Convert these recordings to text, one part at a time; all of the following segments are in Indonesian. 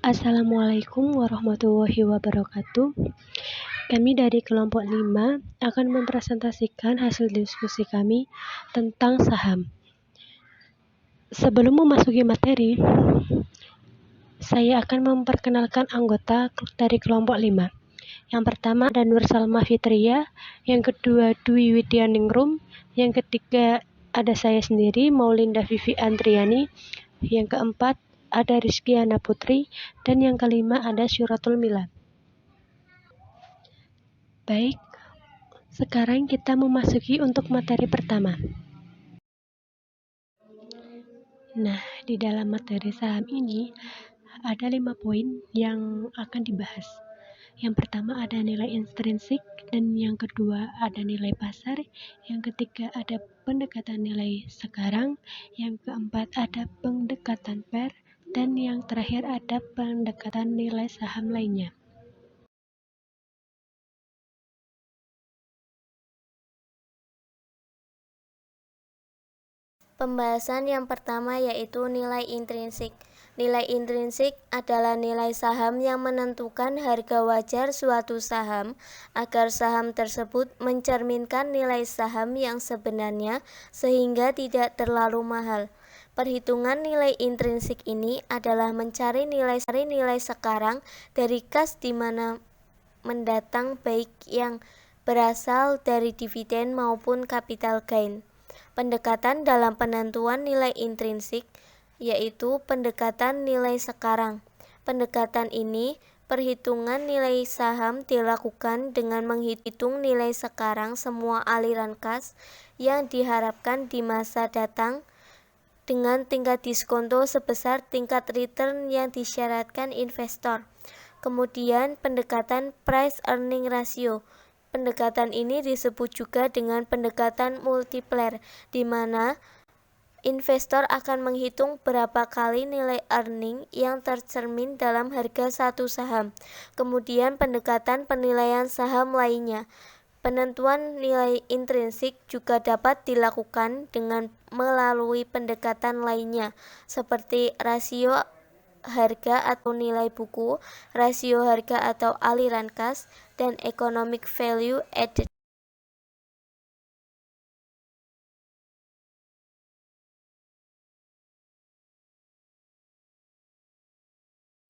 Assalamualaikum warahmatullahi wabarakatuh. Kami dari kelompok 5 akan mempresentasikan hasil diskusi kami tentang saham. Sebelum memasuki materi, saya akan memperkenalkan anggota dari kelompok 5. Yang pertama ada Nur Salma Fitria, yang kedua Dwi Widyaningrum, yang ketiga ada saya sendiri, Maulinda Vivi Andriani, yang keempat ada Rizkyana Putri, dan yang kelima ada Syuratul Mila. Baik, sekarang kita memasuki untuk materi pertama. Nah, di dalam materi saham ini ada 5 poin yang akan dibahas. Yang pertama ada nilai intrinsik, dan yang kedua ada nilai pasar, yang ketiga ada pendekatan nilai sekarang, yang keempat ada pendekatan PER, dan yang terakhir ada pendekatan nilai saham lainnya. Pembahasan yang pertama yaitu nilai intrinsik. Nilai intrinsik adalah nilai saham yang menentukan harga wajar suatu saham agar saham tersebut mencerminkan nilai saham yang sebenarnya sehingga tidak terlalu mahal. Perhitungan nilai intrinsik ini adalah mencari nilai sekarang dari kas di mana mendatang baik yang berasal dari dividen maupun capital gain. Pendekatan dalam penentuan nilai intrinsik yaitu pendekatan nilai sekarang. Pendekatan ini, perhitungan nilai saham dilakukan dengan menghitung nilai sekarang semua aliran kas yang diharapkan di masa datang dengan tingkat diskonto sebesar tingkat return yang disyaratkan investor. Kemudian pendekatan price earning ratio. Pendekatan ini disebut juga dengan pendekatan multiplier, di mana investor akan menghitung berapa kali nilai earning yang tercermin dalam harga satu saham. Kemudian pendekatan penilaian saham lainnya. Penentuan nilai intrinsik juga dapat dilakukan dengan melalui pendekatan lainnya, seperti rasio harga atau nilai buku, rasio harga atau aliran kas, dan economic value added.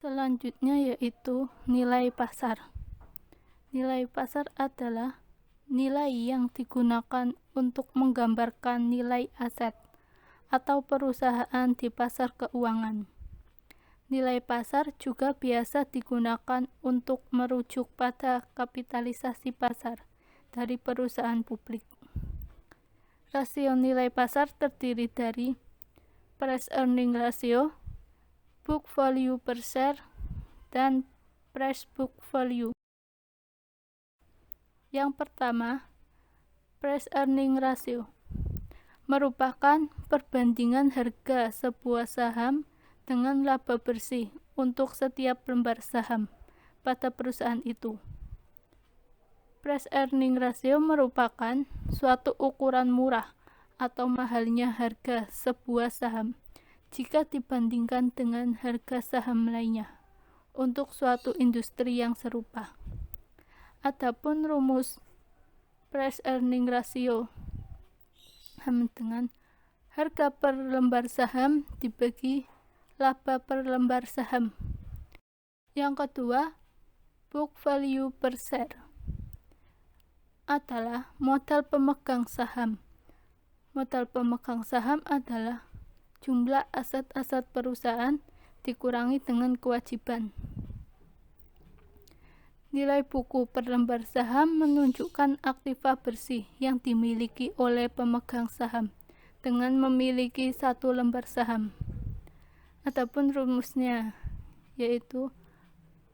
Selanjutnya yaitu nilai pasar. Nilai pasar adalah nilai yang digunakan untuk menggambarkan nilai aset atau perusahaan di pasar keuangan. Nilai pasar juga biasa digunakan untuk merujuk pada kapitalisasi pasar dari perusahaan publik. Rasio nilai pasar terdiri dari price earning ratio, book value per share, dan price book value. Yang pertama, price earning ratio merupakan perbandingan harga sebuah saham dengan laba bersih untuk setiap lembar saham pada perusahaan itu. Price earning ratio merupakan suatu ukuran murah atau mahalnya harga sebuah saham jika dibandingkan dengan harga saham lainnya untuk suatu industri yang serupa. Adapun rumus price earning ratio sama dengan harga per lembar saham dibagi laba per lembar saham. Yang kedua, book value per share adalah modal pemegang saham. Modal pemegang saham adalah jumlah aset-aset perusahaan dikurangi dengan kewajiban. Nilai buku per lembar saham menunjukkan aktiva bersih yang dimiliki oleh pemegang saham dengan memiliki satu lembar saham. Adapun rumusnya yaitu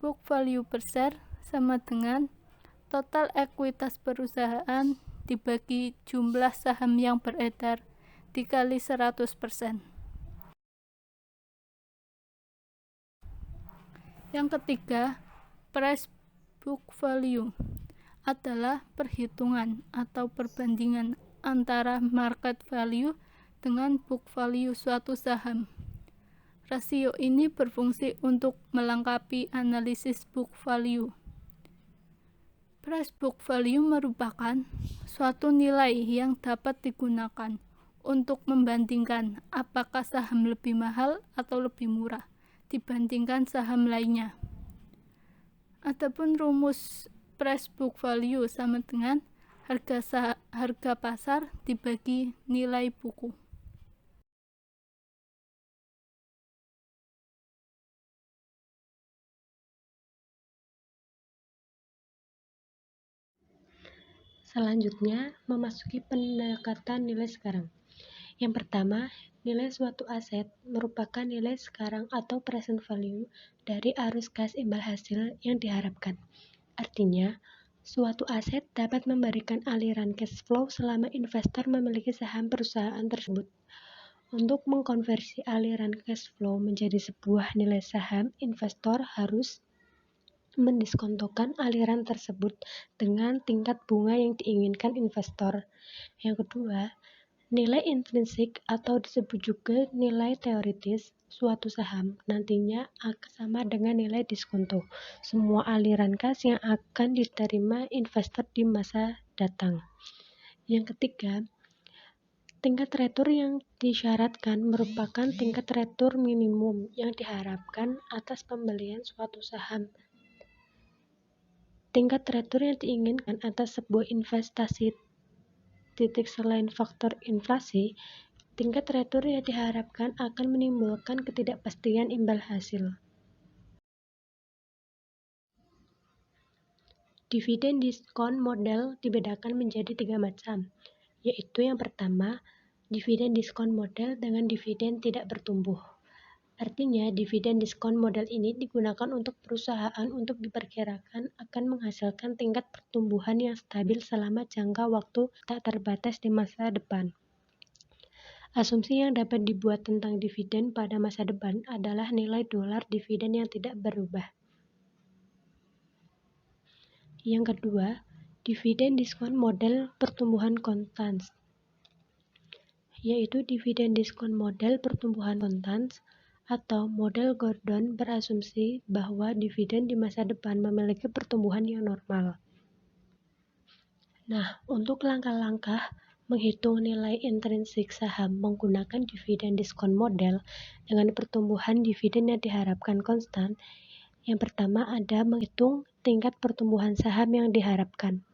book value per share sama dengan total ekuitas perusahaan dibagi jumlah saham yang beredar dikali 100%. Yang ketiga, price book value adalah perhitungan atau perbandingan antara market value dengan book value suatu saham. Rasio ini berfungsi untuk melengkapi analisis book value. Price book value merupakan suatu nilai yang dapat digunakan untuk membandingkan apakah saham lebih mahal atau lebih murah dibandingkan saham lainnya. Adapun rumus price book value sama dengan harga pasar dibagi nilai buku. Selanjutnya, memasuki pendekatan nilai sekarang. Yang pertama, nilai suatu aset merupakan nilai sekarang atau present value dari arus kas imbal hasil yang diharapkan. Artinya, suatu aset dapat memberikan aliran cash flow selama investor memiliki saham perusahaan tersebut. Untuk mengkonversi aliran cash flow menjadi sebuah nilai saham, investor harus mendiskontokan aliran tersebut dengan tingkat bunga yang diinginkan investor. Yang kedua, nilai intrinsik atau disebut juga nilai teoritis suatu saham nantinya akan sama dengan nilai diskonto semua aliran kas yang akan diterima investor di masa datang. Yang ketiga, tingkat retur yang disyaratkan merupakan tingkat retur minimum yang diharapkan atas pembelian suatu saham. Tingkat retur yang diinginkan atas sebuah investasi selain faktor inflasi, tingkat retur yang diharapkan akan menimbulkan ketidakpastian imbal hasil. Dividen diskon model dibedakan menjadi 3 macam, yaitu yang pertama, dividen diskon model dengan dividen tidak bertumbuh. Artinya, dividen diskon model ini digunakan untuk perusahaan untuk diperkirakan akan menghasilkan tingkat pertumbuhan yang stabil selama jangka waktu tak terbatas di masa depan. Asumsi yang dapat dibuat tentang dividen pada masa depan adalah nilai dolar dividen yang tidak berubah. Yang kedua, dividen diskon model pertumbuhan konstan, yaitu dividen diskon model pertumbuhan konstan atau model Gordon berasumsi bahwa dividen di masa depan memiliki pertumbuhan yang normal. Nah, untuk langkah-langkah menghitung nilai intrinsik saham menggunakan dividen diskon model dengan pertumbuhan dividen yang diharapkan konstan, yang pertama ada menghitung tingkat pertumbuhan saham yang diharapkan.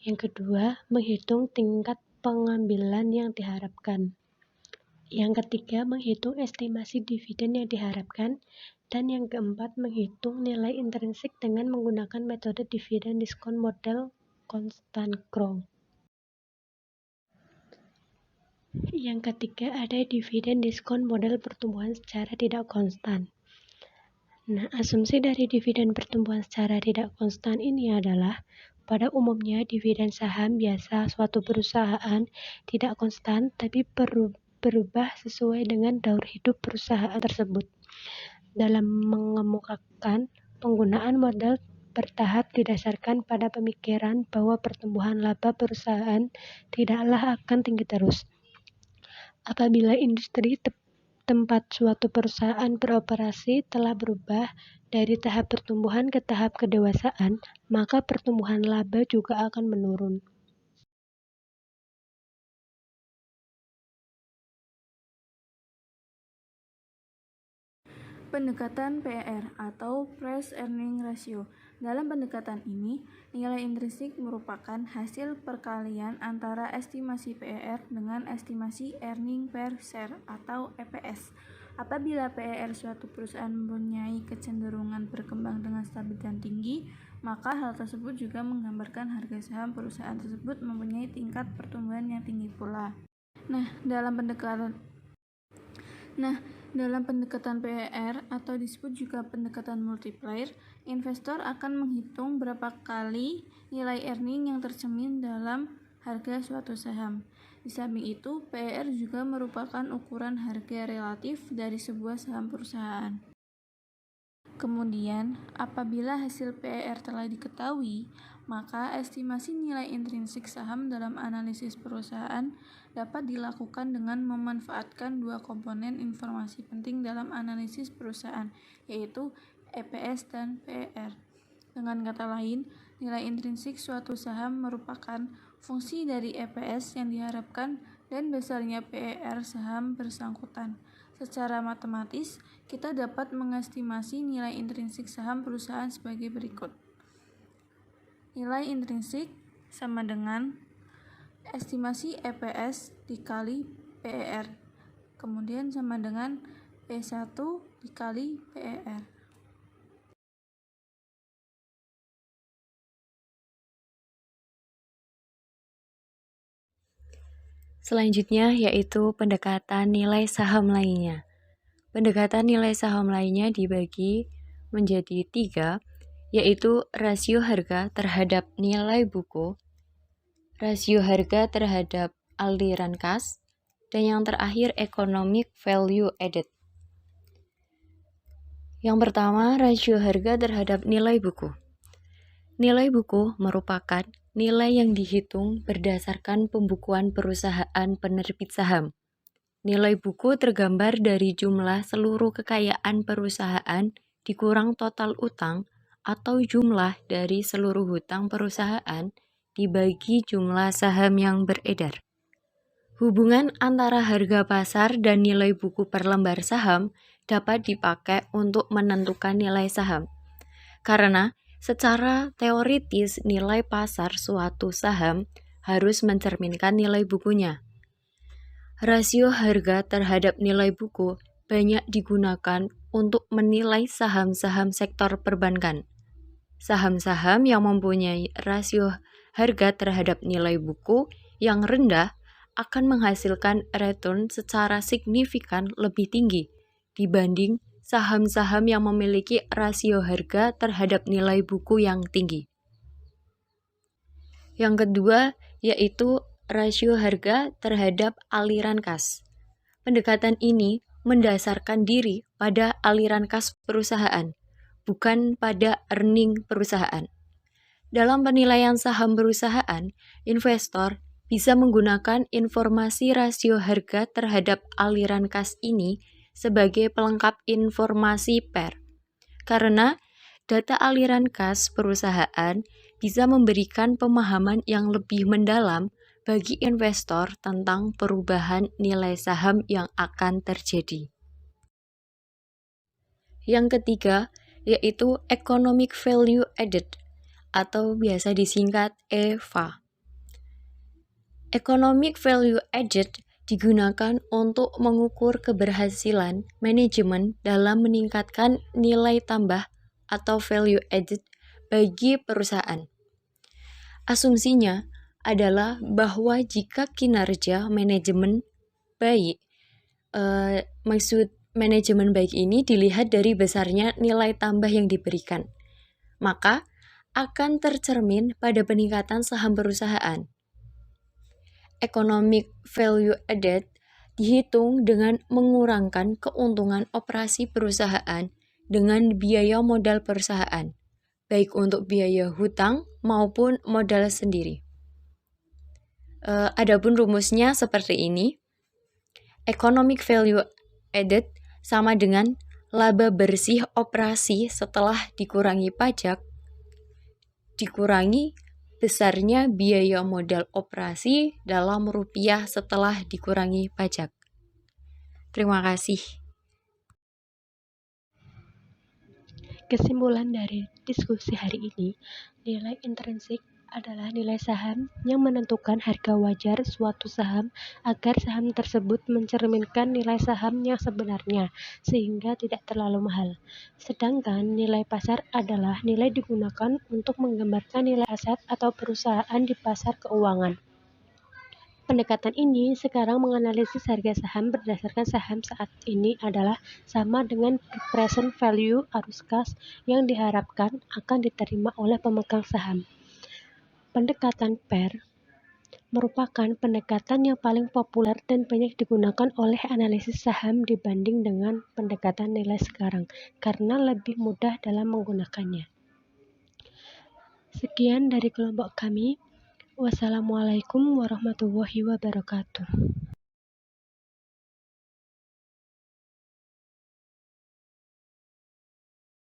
Yang kedua, menghitung tingkat pengambilan yang diharapkan. Yang ketiga, menghitung estimasi dividen yang diharapkan. Dan yang keempat, menghitung nilai intrinsik dengan menggunakan metode dividen diskon model constant growth. Yang ketiga, ada dividen diskon model pertumbuhan secara tidak konstan. Nah, asumsi dari dividen pertumbuhan secara tidak konstan ini adalah pada umumnya dividen saham biasa suatu perusahaan tidak konstan tapi berubah sesuai dengan daur hidup perusahaan tersebut. Dalam mengemukakan penggunaan model bertahap didasarkan pada pemikiran bahwa pertumbuhan laba perusahaan tidaklah akan tinggi terus. Apabila industri tempat suatu perusahaan beroperasi telah berubah dari tahap pertumbuhan ke tahap kedewasaan, maka pertumbuhan laba juga akan menurun. Pendekatan PER atau Price Earning Ratio. Dalam pendekatan ini, nilai intrinsik merupakan hasil perkalian antara estimasi PER dengan estimasi earning per share atau EPS. Apabila PER suatu perusahaan mempunyai kecenderungan berkembang dengan stabil dan tinggi, maka hal tersebut juga menggambarkan harga saham perusahaan tersebut mempunyai tingkat pertumbuhan yang tinggi pula. Dalam pendekatan PER atau disebut juga pendekatan multiplier, investor akan menghitung berapa kali nilai earning yang tercermin dalam harga suatu saham. Di samping itu, PER juga merupakan ukuran harga relatif dari sebuah saham perusahaan. Kemudian, apabila hasil PER telah diketahui, maka estimasi nilai intrinsik saham dalam analisis perusahaan dapat dilakukan dengan memanfaatkan dua komponen informasi penting dalam analisis perusahaan, yaitu EPS dan PER. Dengan kata lain, nilai intrinsik suatu saham merupakan fungsi dari EPS yang diharapkan dan besarnya PER saham bersangkutan. Secara matematis, kita dapat mengestimasi nilai intrinsik saham perusahaan sebagai berikut. Nilai intrinsik sama dengan estimasi EPS dikali PER, kemudian sama dengan P1 dikali PER. Selanjutnya yaitu pendekatan nilai saham lainnya. Pendekatan nilai saham lainnya dibagi menjadi 3, yaitu rasio harga terhadap nilai buku, rasio harga terhadap aliran kas, dan yang terakhir economic value added. Yang pertama, rasio harga terhadap nilai buku. Nilai buku merupakan nilai yang dihitung berdasarkan pembukuan perusahaan penerbit saham. Nilai buku tergambar dari jumlah seluruh kekayaan perusahaan dikurang total utang atau jumlah dari seluruh hutang perusahaan dibagi jumlah saham yang beredar. Hubungan antara harga pasar dan nilai buku per lembar saham dapat dipakai untuk menentukan nilai saham. Karena secara teoritis nilai pasar suatu saham harus mencerminkan nilai bukunya. Rasio harga terhadap nilai buku banyak digunakan untuk menilai saham-saham sektor perbankan. Saham-saham yang mempunyai rasio harga terhadap nilai buku yang rendah akan menghasilkan return secara signifikan lebih tinggi dibanding saham-saham yang memiliki rasio harga terhadap nilai buku yang tinggi. Yang kedua yaitu rasio harga terhadap aliran kas. Pendekatan ini mendasarkan diri pada aliran kas perusahaan, bukan pada earning perusahaan. Dalam penilaian saham perusahaan, investor bisa menggunakan informasi rasio harga terhadap aliran kas ini sebagai pelengkap informasi PER. Karena data aliran kas perusahaan bisa memberikan pemahaman yang lebih mendalam bagi investor tentang perubahan nilai saham yang akan terjadi. Yang ketiga yaitu economic value added atau biasa disingkat EVA. Economic value added digunakan untuk mengukur keberhasilan manajemen dalam meningkatkan nilai tambah atau value added bagi perusahaan. Asumsinya adalah bahwa jika kinerja manajemen baik, maksud manajemen baik ini dilihat dari besarnya nilai tambah yang diberikan, maka akan tercermin pada peningkatan saham perusahaan. Economic value added dihitung dengan mengurangkan keuntungan operasi perusahaan dengan biaya modal perusahaan, baik untuk biaya hutang maupun modal sendiri. Adapun rumusnya seperti ini. Economic value added sama dengan laba bersih operasi setelah dikurangi pajak dikurangi besarnya biaya modal operasi dalam rupiah setelah dikurangi pajak. Terima kasih. Kesimpulan dari diskusi hari ini, nilai intrinsik adalah nilai saham yang menentukan harga wajar suatu saham agar saham tersebut mencerminkan nilai saham yang sebenarnya sehingga tidak terlalu mahal. Sedangkan nilai pasar adalah nilai digunakan untuk menggambarkan nilai aset atau perusahaan di pasar keuangan. Pendekatan ini sekarang menganalisis harga saham berdasarkan saham saat ini adalah sama dengan present value arus kas yang diharapkan akan diterima oleh pemegang saham. Pendekatan PER merupakan pendekatan yang paling populer dan banyak digunakan oleh analisis saham dibanding dengan pendekatan nilai sekarang, karena lebih mudah dalam menggunakannya. Sekian dari kelompok kami. Wassalamualaikum warahmatullahi wabarakatuh.